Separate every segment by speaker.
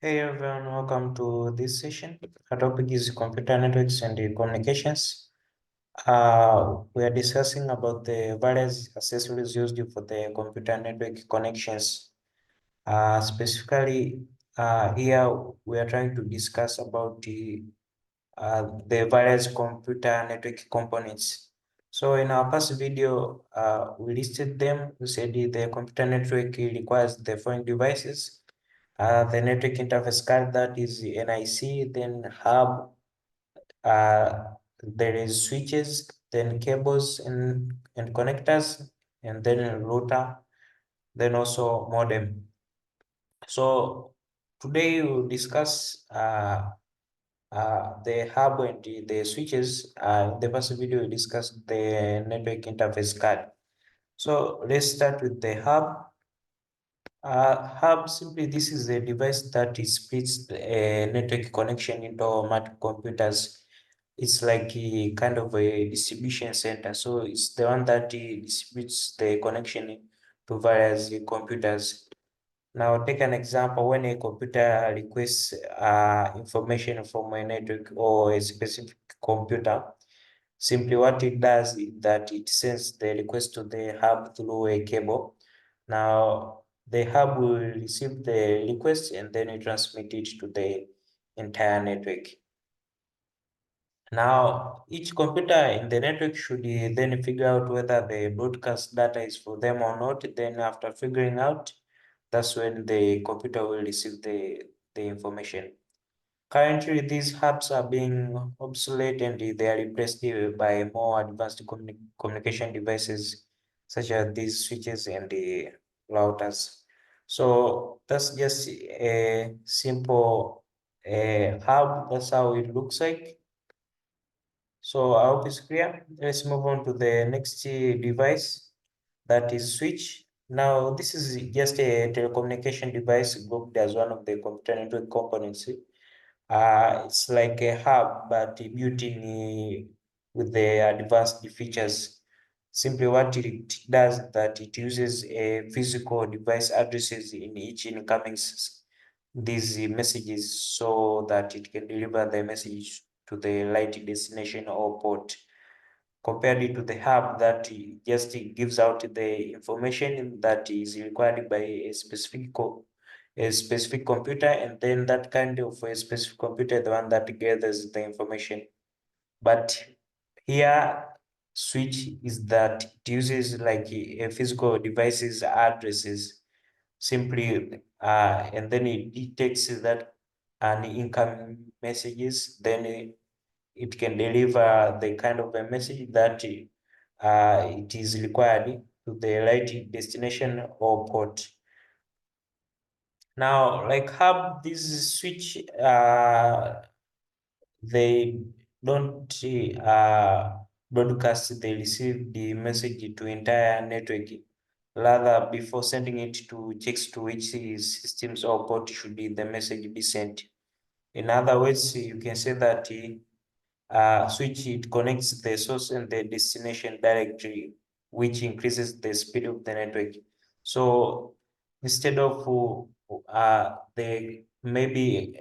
Speaker 1: Hey everyone, welcome to this session. Our topic is computer networks and communications. We are discussing about the various accessories used for the computer network connections. Specifically, here we are trying to discuss about the various computer network components. So in our past video, we listed them. We said the computer network requires the following devices: the network interface card, that is NIC, then hub, uh, there is switches, then cables and connectors, and then router, then also modem. So today we'll discuss the hub and the switches. In the first video we discussed the network interface card. So let's start with the hub. Hub, simply this is a device that splits a network connection into multiple computers. It's like a kind of a distribution center. So it's the one that distributes the connection to various computers. Now take an example: when a computer requests information from a network or a specific computer, simply what it does is that it sends the request to the hub through a cable. Now the hub will receive the request and then it transmit it to the entire network. Now each computer in the network should then figure out whether the broadcast data is for them or not. Then after figuring out, that's when the computer will receive the information. Currently, these hubs are being obsolete and they are replaced by more advanced communication devices such as these switches and the routers. So that's just a simple hub. That's how it looks like. So I hope it's clear. Let's move on to the next device, that is switch. Now, this is just a telecommunication device grouped as one of the computer network components. It's like a hub, but built in with the advanced features. Simply what it does is that it uses a physical device addresses in each incoming these messages so that it can deliver the message to the right destination or port, compared it to the hub that just gives out the information that is required by a specific computer, and then that kind of a specific computer, the one that gathers the information. But here, switch is that it uses like a physical device's addresses simply, and then it detects that an incoming messages, then it can deliver the kind of a message that it is required to the right destination or port. Now, like hub, this switch, they don't broadcast, they receive the message to entire network. Rather, before sending it to checks to which systems or port should the message be sent. In other words, you can say that switch, it connects the source and the destination directly, which increases the speed of the network. So instead of the maybe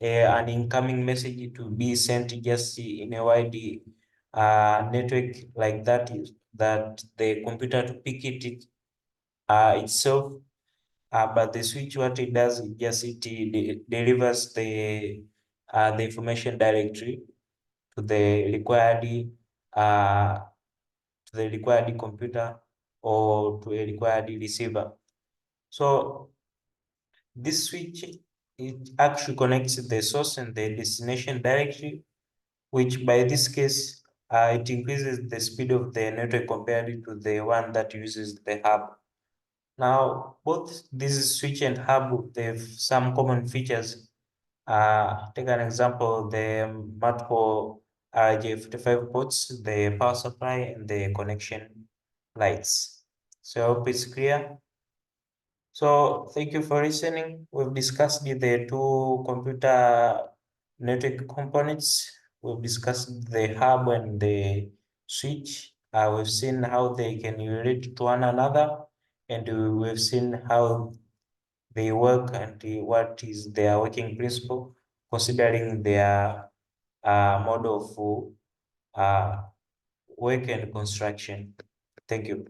Speaker 1: an incoming message to be sent just in a wide network like that, is that the computer to pick it itself, but the switch, what it does is just it delivers the information directly to the required uh, computer or to a required receiver. So this switch, it actually connects the source and the destination directly, which by this case it increases the speed of the network compared to the one that uses the hub. Now, both this switch and hub, they have some common features. Take an example: the multiple RJ45 ports, the power supply, and the connection lights. So I hope it's clear. So thank you for listening. We've discussed the two computer network components. We've discussed the hub and the switch. We've seen how they can relate to one another, and we've seen how they work and what is their working principle, considering their mode of work and construction. Thank you.